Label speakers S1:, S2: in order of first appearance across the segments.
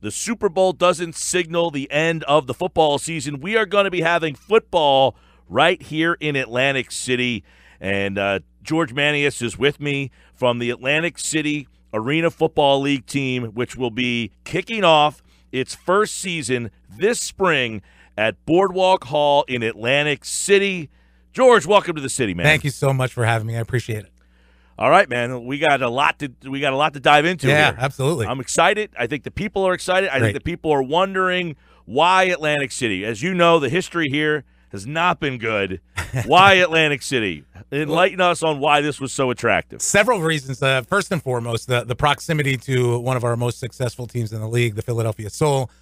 S1: The Super Bowl doesn't signal the end of the football season. We are going to be having football right here in Atlantic City. And George Manias is with me from the Atlantic City Arena Football League team, which will be kicking off its first season this spring at Boardwalk Hall in Atlantic City. George, welcome to the city, man.
S2: Thank you so much for having me. I appreciate it.
S1: All right, man. We got a lot to dive into.
S2: Yeah,
S1: here.
S2: absolutely.
S1: I'm excited. I think the people are excited. I think the people are wondering why Atlantic City. As you know, the history here has not been good. Why Atlantic City? Enlighten us on why this was so attractive.
S2: Several reasons. First and foremost, the proximity to one of our most successful teams in the league, the Philadelphia Soul,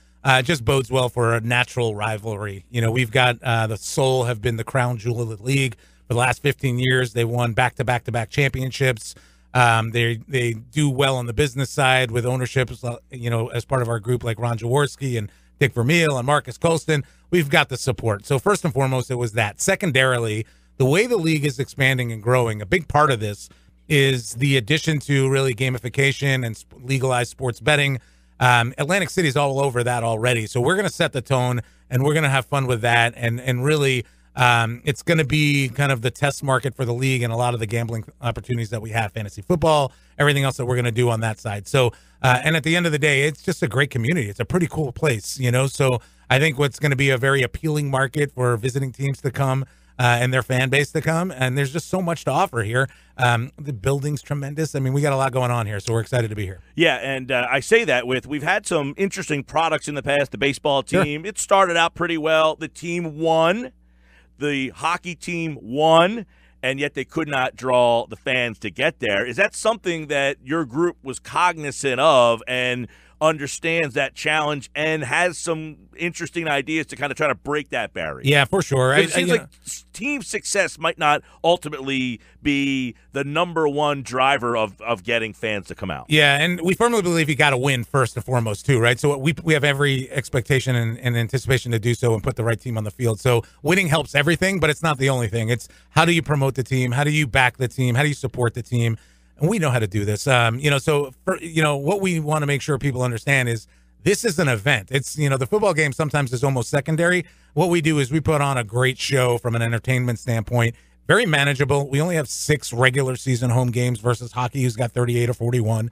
S2: just bodes well for a natural rivalry. You know, we've got the Soul have been the crown jewel of the league for the last 15 years. They won back-to-back championships. They do well on the business side with ownership, you know, as part of our group like Ron Jaworski and Dick Vermeil and Marcus Colston. We've got the support. So first and foremost, it was that. Secondarily, the way the league is expanding and growing, a big part of this is the addition to really gamification and legalized sports betting. Atlantic City is all over that already. So we're going to set the tone, and we're going to have fun with that, and really it's going to be kind of the test market for the league and a lot of the gambling opportunities that we have, fantasy football, everything else that we're going to do on that side. So, and at the end of the day, it's just a great community. It's a pretty cool place, you know. So I think what's going to be a very appealing market for visiting teams to come and their fan base to come. And there's just so much to offer here. The building's tremendous. I mean, we got a lot going on here, so we're excited to be here.
S1: Yeah, and I say that we've had some interesting products in the past. The baseball team, It started out pretty well. The team won. The hockey team won, and yet they could not draw the fans to get there. Is that something that your group was cognizant of and understands that challenge and has some interesting ideas to kind of try to break that barrier?
S2: Yeah, for sure.
S1: It seems like team success might not ultimately be the number one driver of getting fans to come out.
S2: Yeah, and we firmly believe you got to win first and foremost too, right? So we have every expectation and anticipation to do so and put the right team on the field. So winning helps everything, but it's not the only thing. It's how do you promote the team? How do you back the team? How do you support the team? And we know how to do this. What we want to make sure people understand is this is an event. It's, you know, the football game sometimes is almost secondary. What we do is we put on a great show from an entertainment standpoint, very manageable. We only have 6 regular season home games versus hockey, who's got 38 or 41.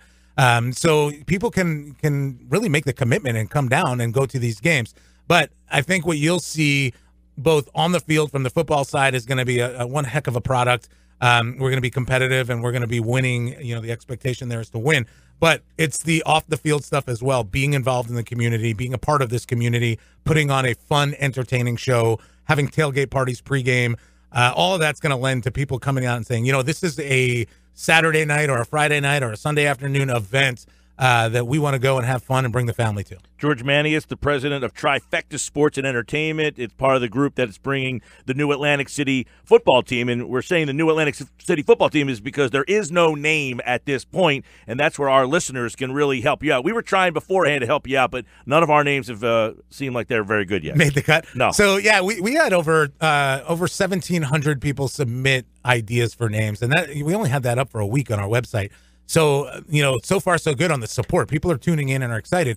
S2: So people can really make the commitment and come down and go to these games. But I think what you'll see both on the field from the football side is going to be a one heck of a product. We're going to be competitive and we're going to be winning. You know, the expectation there is to win, but it's the off the field stuff as well. Being involved in the community, being a part of this community, putting on a fun, entertaining show, having tailgate parties pregame. All of that's going to lend to people coming out and saying, you know, this is a Saturday night or a Friday night or a Sunday afternoon event that we want to go and have fun and bring the family to.
S1: George Manias, the president of Trifecta Sports and Entertainment. It's part of the group that's bringing the new Atlantic City football team. And we're saying the new Atlantic City football team is because there is no name at this point, and that's where our listeners can really help you out. We were trying beforehand to help you out, but none of our names have seemed like they're very good yet.
S2: Made the cut?
S1: No.
S2: So, yeah, we had over 1,700 people submit ideas for names, and that we only had that up for a week on our website. So, you know, so far so good on the support. People are tuning in and are excited.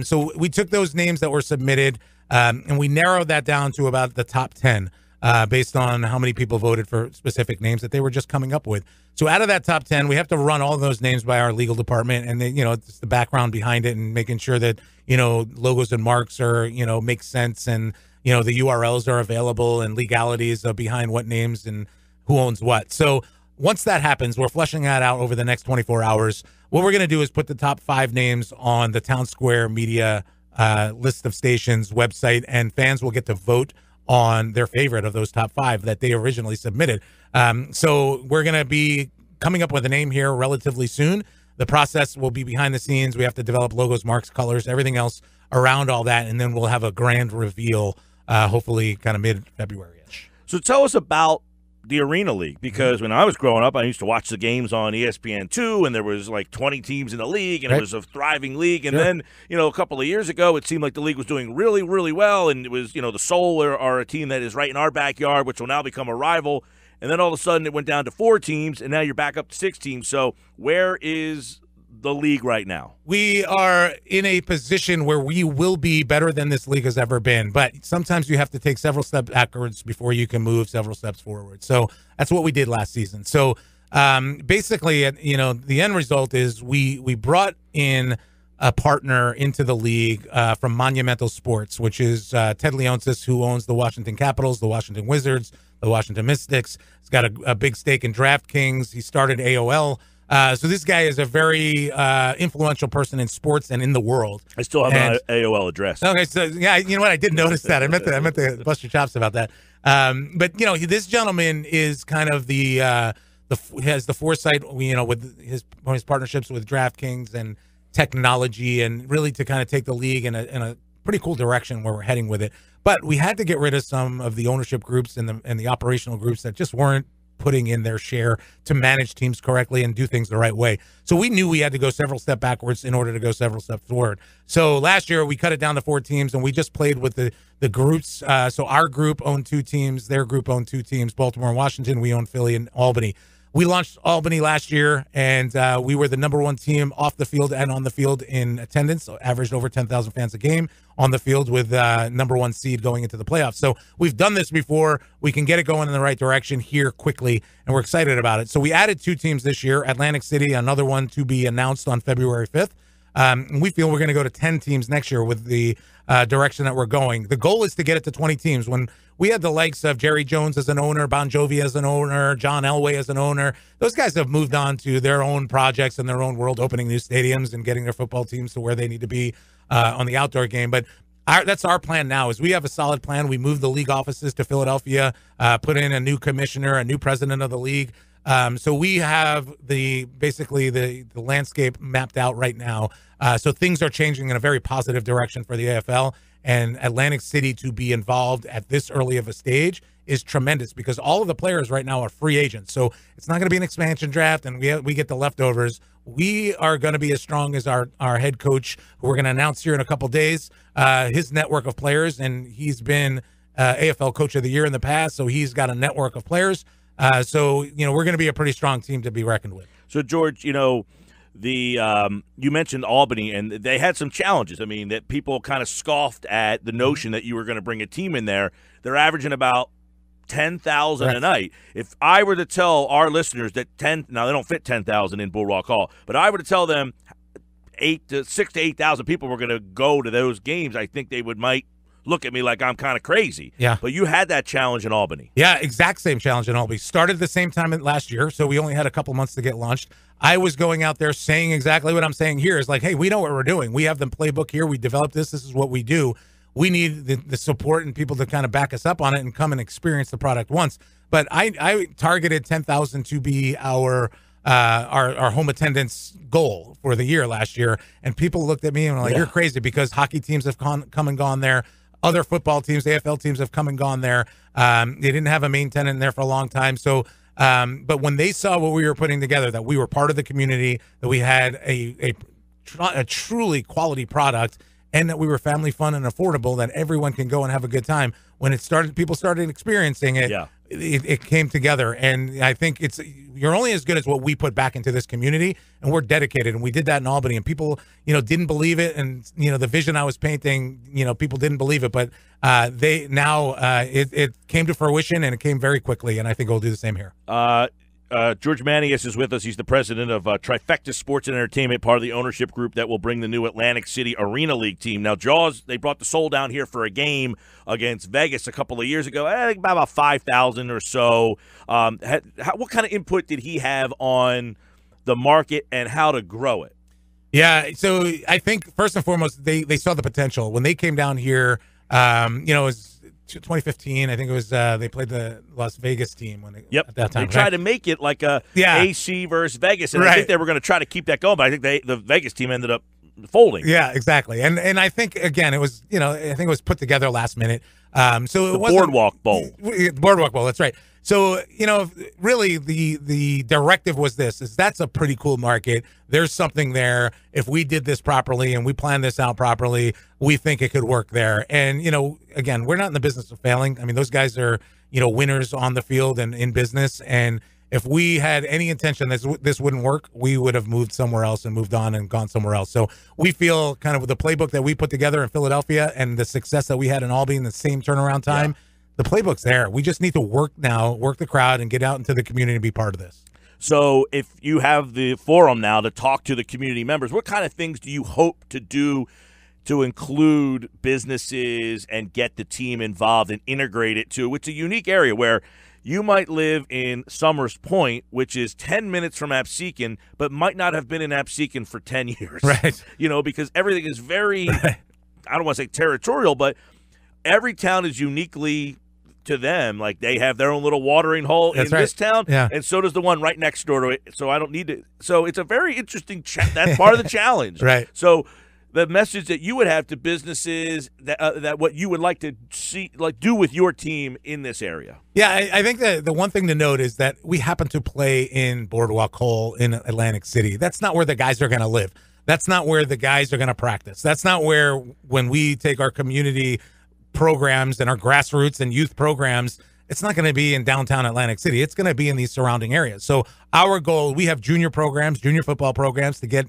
S2: So we took those names that were submitted and we narrowed that down to about the top 10 based on how many people voted for specific names that they were just coming up with. So out of that top 10, we have to run all those names by our legal department, and then, you know, it's the background behind it and making sure that, you know, logos and marks are, you know, make sense, and, you know, the URLs are available and legalities behind what names and who owns what. So once that happens, we're fleshing that out over the next 24 hours. What we're going to do is put the top 5 names on the Town Square Media list of stations website, and fans will get to vote on their favorite of those top 5 that they originally submitted. So we're going to be coming up with a name here relatively soon. The process will be behind the scenes. We have to develop logos, marks, colors, everything else around all that, and then we'll have a grand reveal, hopefully kind of mid-February-ish.
S1: So tell us about the Arena League, because when I was growing up, I used to watch the games on ESPN2, and there was like 20 teams in the league, and it was a thriving league. And then, you know, a couple of years ago, it seemed like the league was doing really, really well, and it was, you know, the Soul are a team that is right in our backyard, which will now become a rival. And then all of a sudden, it went down to 4 teams, and now you're back up to 6 teams. So where is the league right now?
S2: We are in a position where we will be better than this league has ever been, but sometimes you have to take several steps backwards before you can move several steps forward. So that's what we did last season. So basically, the end result is we brought in a partner into the league from Monumental Sports, which is Ted Leonsis, who owns the Washington Capitals, the Washington Wizards, the Washington Mystics. He's got a big stake in DraftKings. He started AOL. So this guy is a very influential person in sports and in the world.
S1: I still have an AOL address.
S2: Okay, so yeah, you know what? I did notice that. I meant to bust your chops about that. But this gentleman is kind of has the foresight, with his partnerships with DraftKings and technology, and really to kind of take the league in a pretty cool direction where we're heading with it. But we had to get rid of some of the ownership groups and the operational groups that just weren't putting in their share to manage teams correctly and do things the right way. So we knew we had to go several steps backwards in order to go several steps forward. So last year we cut it down to 4 teams, and we just played with the groups. So our group owned 2 teams, their group owned 2 teams, Baltimore and Washington. We own Philly and Albany. We launched Albany last year, and we were the #1 team off the field and on the field in attendance, so averaged over 10,000 fans a game on the field, with #1 seed going into the playoffs. So we've done this before. We can get it going in the right direction here quickly, and we're excited about it. So we added 2 teams this year, Atlantic City, another one to be announced on February 5th. We feel we're going to go to 10 teams next year with the direction that we're going. The goal is to get it to 20 teams. When we had the likes of Jerry Jones as an owner, Bon Jovi as an owner, John Elway as an owner, those guys have moved on to their own projects in their own world, opening new stadiums and getting their football teams to where they need to be on the outdoor game. But that's our plan now. Is we have a solid plan. We moved the league offices to Philadelphia, put in a new commissioner, a new president of the league. So we have basically the landscape mapped out right now. So things are changing in a very positive direction for the AFL, and Atlantic City to be involved at this early of a stage is tremendous, because all of the players right now are free agents. So it's not going to be an expansion draft and we get the leftovers. We are going to be as strong as our head coach, who we're going to announce here in a couple days, his network of players. And he's been AFL Coach of the Year in the past, so he's got a network of players. So we're going to be a pretty strong team to be reckoned with.
S1: So, George, you mentioned Albany, and they had some challenges. I mean, that people kind of scoffed at the notion that you were going to bring a team in there. They're averaging about 10,000 a night. If I were to tell our listeners that now they don't fit 10,000 in Bull Rock Hall, but I were to tell them 6,000 to 8,000 people were going to go to those games, I think they might look at me like I'm kind of crazy.
S2: Yeah.
S1: But you had that challenge in Albany.
S2: Yeah, exact same challenge in Albany. Started the same time last year, so we only had a couple months to get launched. I was going out there saying exactly what I'm saying here. Is like, hey, we know what we're doing. We have the playbook here. We developed this. This is what we do. We need the support and people to kind of back us up on it and come and experience the product once. But I targeted 10,000 to be our home attendance goal for the year last year. And people looked at me and were like, You're crazy, because hockey teams have come and gone there. Other football teams, AFL teams have come and gone there. They didn't have a main tenant in there for a long time. So, but when they saw what we were putting together, that we were part of the community, that we had a truly quality product, and that we were family fun and affordable, that everyone can go and have a good time. When people started experiencing it, it came together. And I think you're only as good as what we put back into this community, and we're dedicated. And we did that in Albany, and people, didn't believe it. And, the vision I was painting, people didn't believe it, but it came to fruition, and it came very quickly. And I think we'll do the same here.
S1: George Manias is with us. He's the president of Trifecta Sports and Entertainment, part of the ownership group that will bring the new Atlantic City Arena League team. Now, Jaws, they brought the Soul down here for a game against Vegas a couple of years ago. I think about 5,000 or so. What kind of input did he have on the market and how to grow it?
S2: Yeah, so I think first and foremost, they saw the potential. When they came down here, it was 2015, I think it was. They played the Las Vegas team at that time.
S1: They tried to make it like a AC versus Vegas, and I think they were going to try to keep that going. But I think the Vegas team ended up folding.
S2: Yeah, exactly. And I think again, it was I think it was put together last minute. So it was
S1: Boardwalk Bowl.
S2: Boardwalk Bowl. That's right. So, really the directive was that's a pretty cool market. There's something there. If we did this properly and we planned this out properly, we think it could work there. And, again, we're not in the business of failing. I mean, those guys are, winners on the field and in business. And if we had any intention that this wouldn't work, we would have moved somewhere else and moved on and gone somewhere else. So we feel kind of with the playbook that we put together in Philadelphia and the success that we had in Albany in the same turnaround time, the playbook's there. We just need to work the crowd and get out into the community and be part of this.
S1: So if you have the forum now to talk to the community members, what kind of things do you hope to do to include businesses and get the team involved and integrate it to? It's a unique area where you might live in Summers Point, which is 10 minutes from Absecon, but might not have been in Absecon for 10 years.
S2: Right.
S1: Because everything is very, I don't want to say territorial, but every town is uniquely to them. Like they have their own little watering hole in this town, and so does the one right next door to it. So I don't need to. So it's a very interesting. That's part of the challenge,
S2: right?
S1: So the message that you would have to businesses that what you would like to see, like do with your team in this area.
S2: Yeah, I think that the one thing to note is that we happen to play in Boardwalk Hall in Atlantic City. That's not where the guys are going to live. That's not where the guys are going to practice. That's not where when we take our community programs and our grassroots and youth programs, it's not going to be in downtown Atlantic City. It's going to be in these surrounding areas. So our goal, we have junior football programs to get,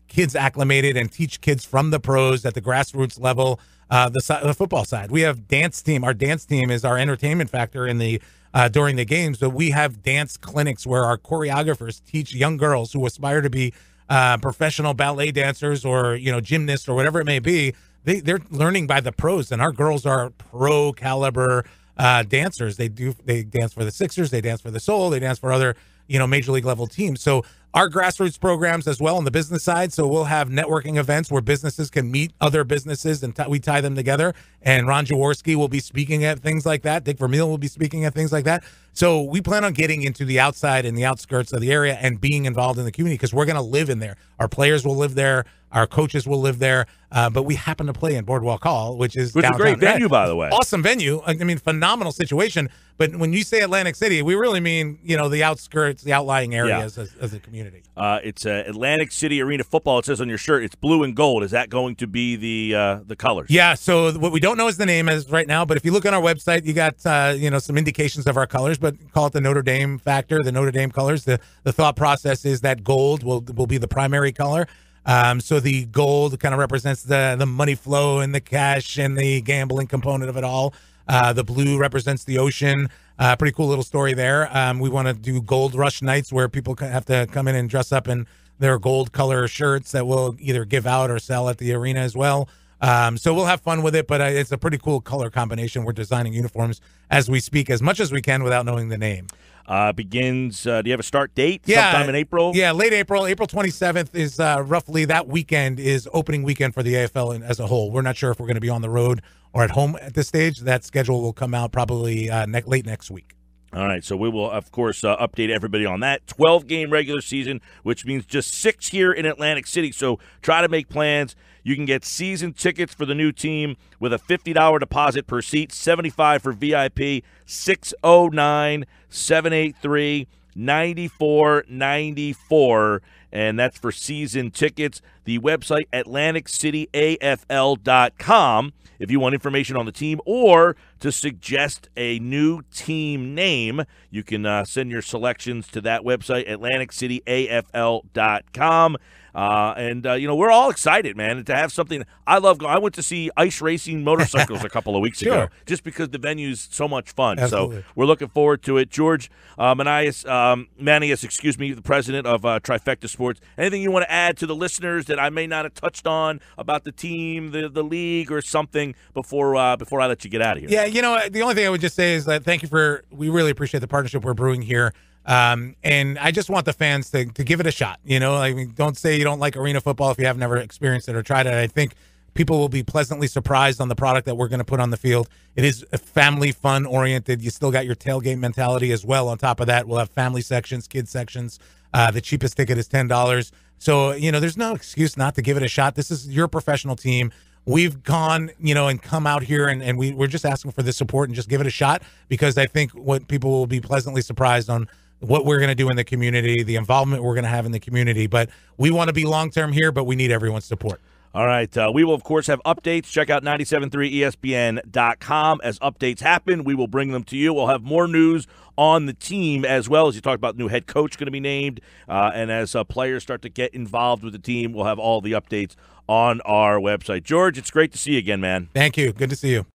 S2: kids acclimated and teach kids from the pros at the grassroots level, the football side. We have dance team. Our dance team is our entertainment factor in the during the games. So we have dance clinics where our choreographers teach young girls who aspire to be professional ballet dancers or, gymnasts or whatever it may be. They're learning by the pros, and our girls are pro caliber dancers. They dance for the Sixers, they dance for the Soul, they dance for other major league level teams. So our grassroots programs as well on the business side. So we'll have networking events where businesses can meet other businesses and we tie them together. And Ron Jaworski will be speaking at things like that. Dick Vermeil will be speaking at things like that. So we plan on getting into the outside and the outskirts of the area and being involved in the community because we're going to live in there. Our players will live there. Our coaches will live there, but we happen to play in Boardwalk Hall, which is
S1: a great venue, by the way.
S2: Awesome venue. I mean, phenomenal situation. But when you say Atlantic City, we really mean, the outskirts, the outlying areas as a community.
S1: It's Atlantic City Arena Football. It says on your shirt, it's blue and gold. Is that going to be the colors?
S2: Yeah, so what we don't know is the name as right now, but if you look on our website, you got, some indications of our colors, but call it the Notre Dame factor, the Notre Dame colors. The thought process is that gold will be the primary color. So the gold kind of represents the money flow and the cash and the gambling component of it all. The blue represents the ocean. Pretty cool little story there. We want to do gold rush nights where people have to come in and dress up in their gold color shirts that we'll either give out or sell at the arena as well. So we'll have fun with it, but it's a pretty cool color combination. We're designing uniforms as we speak as much as we can without knowing the name.
S1: Begins, do you have a start date? Sometime in April?
S2: Yeah, late April. April 27th is roughly that weekend is opening weekend for the AFL as a whole. We're not sure if we're going to be on the road or at home at this stage. That schedule will come out probably late next week.
S1: All right, so we will, of course, update everybody on that. 12-game regular season, which means just 6 here in Atlantic City. So try to make plans. You can get season tickets for the new team with a $50 deposit per seat, $75 for VIP, 609-783-9494, and that's for season tickets. The website, AtlanticCityAFL.com. If you want information on the team or to suggest a new team name, you can send your selections to that website, AtlanticCityAFL.com. We're all excited, man, to have something. I went to see ice racing motorcycles a couple of weeks ago just because the venue's so much fun.
S2: Absolutely.
S1: So we're looking forward to it. George Manias, the president of Trifecta Sports. Anything you want to add to the listeners that I may not have touched on about the team, the league, or something before I let you get out of here?
S2: Yeah, the only thing I would just say is that we really appreciate the partnership we're brewing here. And I just want the fans to give it a shot. Don't say you don't like arena football if you have never experienced it or tried it. I think people will be pleasantly surprised on the product that we're going to put on the field. It is family fun oriented. You still got your tailgate mentality as well. On top of that, we'll have family sections, kids sections. The cheapest ticket is $10. So, there's no excuse not to give it a shot. This is your professional team. We've gone, and come out here and we're just asking for the support and just give it a shot because I think what people will be pleasantly surprised on what we're going to do in the community, the involvement we're going to have in the community. But we want to be long-term here, but we need everyone's support.
S1: All right. We will, of course, have updates. Check out 973ESPN.com. As updates happen, we will bring them to you. We'll have more news on the team as well, as you talked about new head coach going to be named. And as players start to get involved with the team, we'll have all the updates on our website. George, it's great to see you again, man.
S2: Thank you. Good to see you.